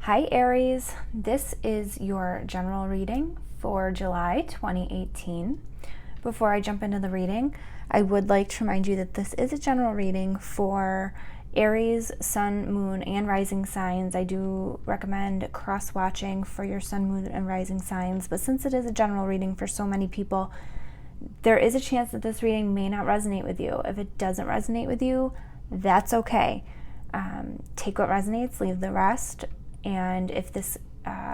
Hi Aries, this is your general reading for July 2018. Before I jump into the reading, I would like to remind you that this is a general reading for Aries, Sun, Moon, and Rising signs. I do recommend cross-watching for your Sun, Moon, and Rising signs, but since it is a general reading for so many people, there is a chance that this reading may not resonate with you. If it doesn't resonate with you, that's okay. Take what resonates, leave the rest. And if this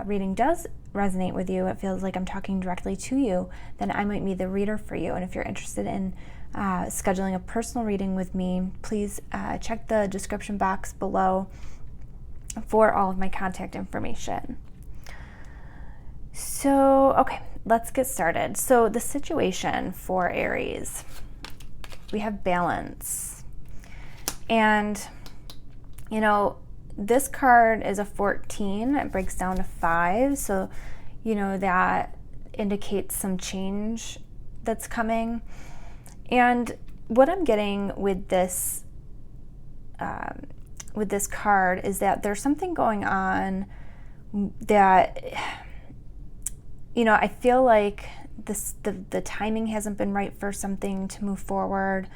reading does resonate with you, it feels like I'm talking directly to you, then I might be the reader for you. And if you're interested in scheduling a personal reading with me, please check the description box below for all of my contact information. So, okay, let's get started. So the situation for Aries, we have balance. And, you know, this card is a 14. It breaks down to 5. So, you know, that indicates some change that's coming. And what I'm getting with this card is that there's something going on that, you know, I feel like the timing hasn't been right for something to move forward.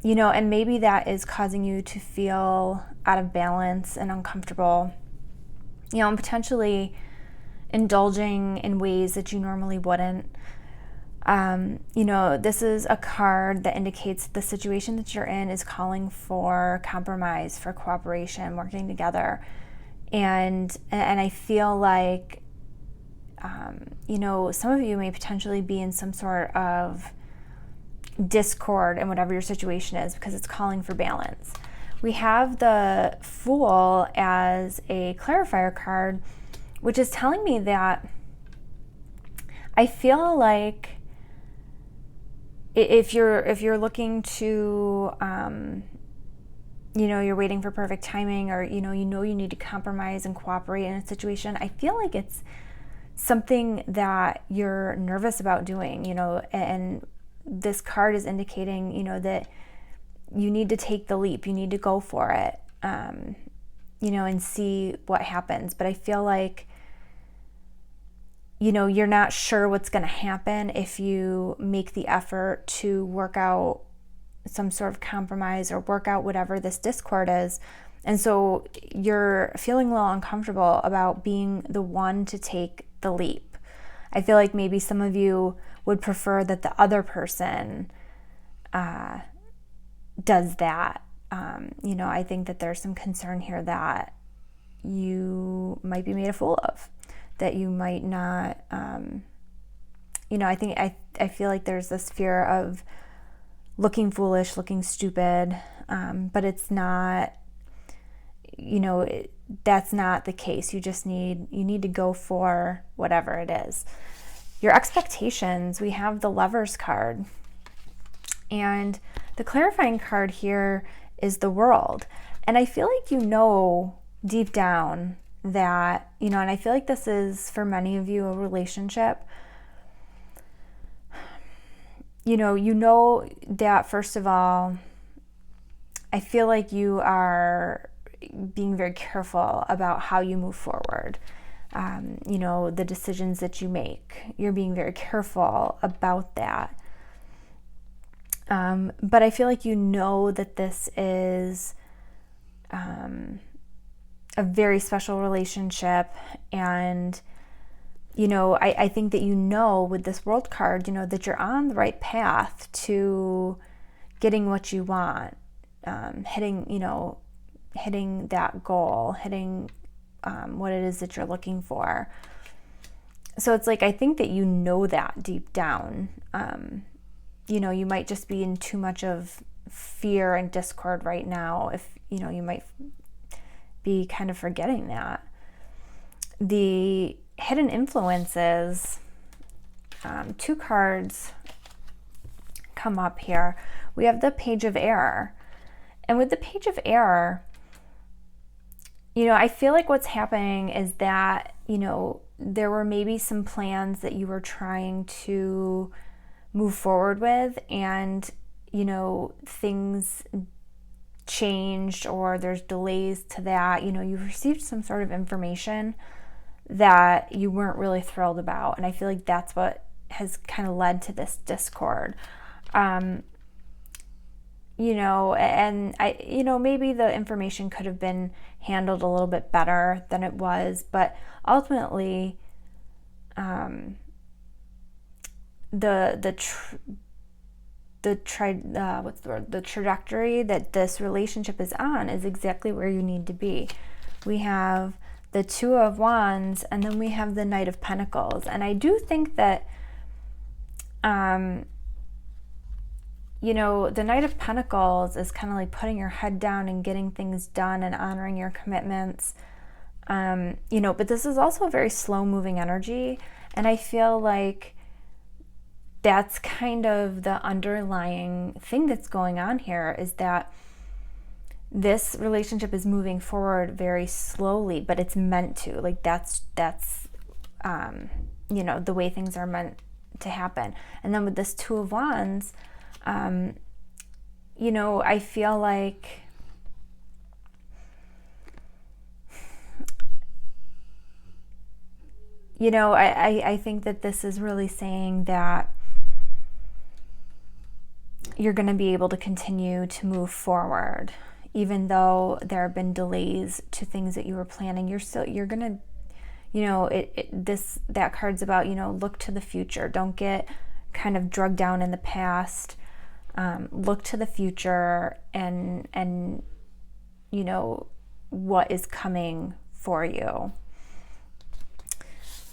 You know, and maybe that is causing you to feel out of balance and uncomfortable, you know, and potentially indulging in ways that you normally wouldn't. You know, this is a card that indicates the situation that you're in is calling for compromise, for cooperation, working together. And I feel like, you know, some of you may potentially be in some sort of discord in whatever your situation is because it's calling for balance. We have the Fool as a clarifier card, which is telling me that I feel like if you're looking to, you know, you're waiting for perfect timing, or you need to compromise and cooperate in a situation, I feel like it's something that you're nervous about doing, you know, and this card is indicating, you know, that you need to take the leap, you need to go for it, you know, and see what happens. But I feel like, you know, you're not sure what's going to happen if you make the effort to work out some sort of compromise or work out whatever this discord is. And so you're feeling a little uncomfortable about being the one to take the leap. I feel like maybe some of you would prefer that the other person does that. You know, I think that there's some concern here that you might be made a fool of, that you might not, you know, I feel like there's this fear of looking foolish, looking stupid, but it's not, you know, that's not the case. You need to go for whatever it is. Your expectations, we have the Lovers card. And the clarifying card here is the World. And I feel like you know deep down that, you know, and I feel like this is for many of you a relationship. You know that first of all, I feel like you are being very careful about how you move forward. You know, the decisions that you make, you're being very careful about that. But I feel like you know that this is a very special relationship. And, you know, I think that you know with this World card, you know, that you're on the right path to getting what you want, hitting that goal, hitting what it is that you're looking for. So it's like, I think that you know that deep down. You know, you might just be in too much of fear and discord right now. If, you know, you might be kind of forgetting that. The hidden influences, 2 cards come up here. We have the Page of Air. And with the Page of Air, you know, I feel like what's happening is that, you know, there were maybe some plans that you were trying to move forward with, and, you know, things changed or there's delays to that. You know, you've received some sort of information that you weren't really thrilled about. And I feel like that's what has kind of led to this discord. You know, and maybe the information could have been handled a little bit better than it was, but ultimately, the trajectory that this relationship is on is exactly where you need to be. We have the Two of Wands, and then we have the Knight of Pentacles, and I do think that you know, the Knight of Pentacles is kind of like putting your head down and getting things done and honoring your commitments. You know, but this is also a very slow moving energy. And I feel like that's kind of the underlying thing that's going on here, is that this relationship is moving forward very slowly, but it's meant to. Like that's you know, the way things are meant to happen. And then with this Two of Wands, you know, I feel like you know, I think that this is really saying that you're going to be able to continue to move forward, even though there have been delays to things that you were planning. You're going to, you know, that card's about, you know, look to the future. Don't get kind of drugged down in the past. Look to the future and you know what is coming for you.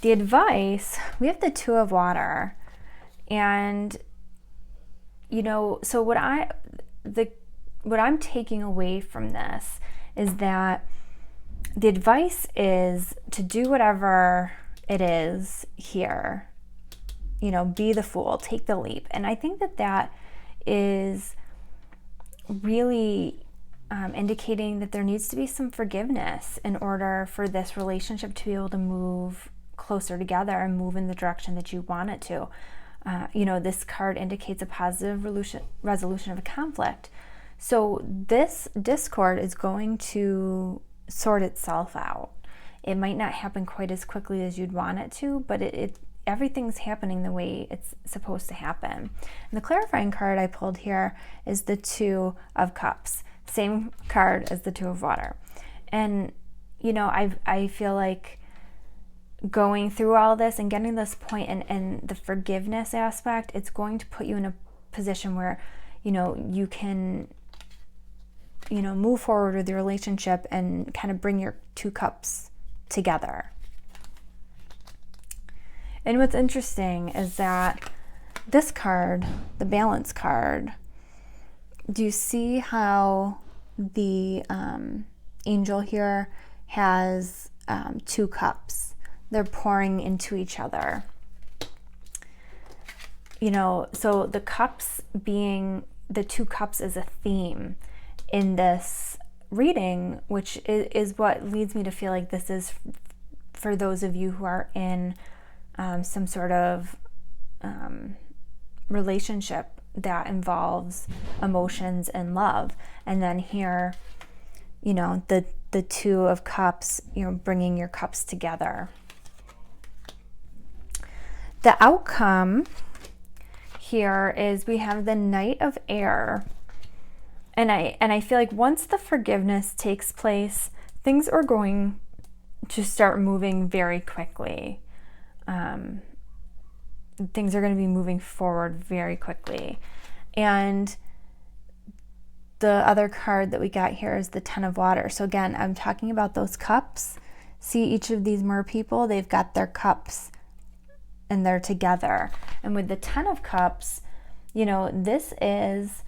The advice, we have the Two of Water, and you know, so what I'm taking away from this is that the advice is to do whatever it is here. You know, be the fool, take the leap. And I think that is really indicating that there needs to be some forgiveness in order for this relationship to be able to move closer together and move in the direction that you want it to. You know, this card indicates a positive resolution of a conflict. So this discord is going to sort itself out. It might not happen quite as quickly as you'd want it to, but everything's happening the way it's supposed to happen. And the clarifying card I pulled here is the Two of Cups, same card as the Two of Water. And you know, I feel like going through all this and getting this point and the forgiveness aspect, it's going to put you in a position where, you know, you can, you know, move forward with your relationship and kind of bring your two cups together. And what's interesting is that this card, the Balance card, do you see how the angel here has two cups? They're pouring into each other. You know, so the cups being, the two cups is a theme in this reading, which is what leads me to feel like this is for those of you who are in some sort of relationship that involves emotions and love. And then here, you know, the Two of Cups, you know, bringing your cups together. The outcome here is we have the Knight of Air. And I feel like once the forgiveness takes place, things are going to start moving very quickly. Things are going to be moving forward very quickly. And the other card that we got here is the Ten of Water. So again, I'm talking about those cups. See each of these mer people, they've got their cups and they're together. And with the Ten of Cups, you know, this is,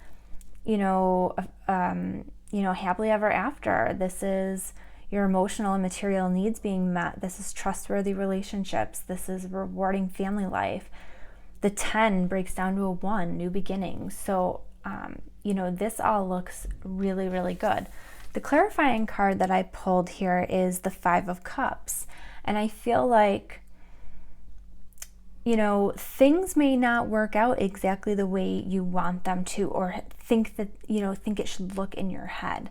you know, happily ever after. This is your emotional and material needs being met. This is trustworthy relationships. This is rewarding family life. The 10 breaks down to a 1, new beginnings. So, you know, this all looks really, really good. The clarifying card that I pulled here is the Five of Cups. And I feel like you know, things may not work out exactly the way you want them to, or think that, you know, think it should look in your head.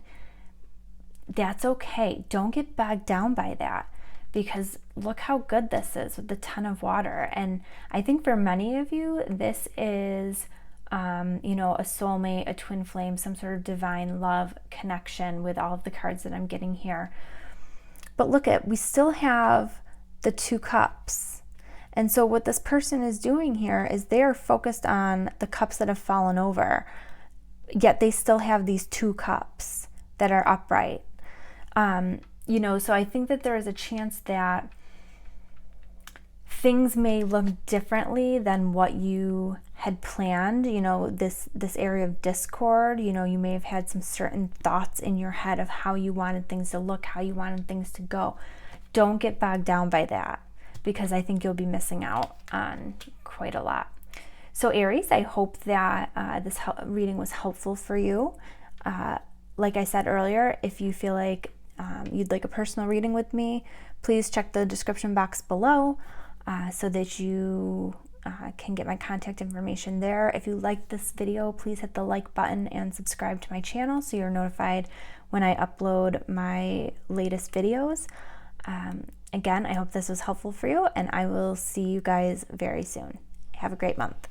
That's okay. Don't get bogged down by that, because look how good this is with the ton of water. And I think for many of you, this is, you know, a soulmate, a twin flame, some sort of divine love connection with all of the cards that I'm getting here. But look at, we still have the 2 cups. And so what this person is doing here is they're focused on the cups that have fallen over, yet they still have these 2 cups that are upright. You know, so I think that there is a chance that things may look differently than what you had planned. You know, this area of discord, you know, you may have had some certain thoughts in your head of how you wanted things to look, how you wanted things to go. Don't get bogged down by that, because I think you'll be missing out on quite a lot. So Aries, I hope that this reading was helpful for you. Like I said earlier, if you feel like you'd like a personal reading with me, please check the description box below so that you can get my contact information there. If you liked this video, please hit the like button and subscribe to my channel so you're notified when I upload my latest videos. Again, I hope this was helpful for you, and I will see you guys very soon. Have a great month.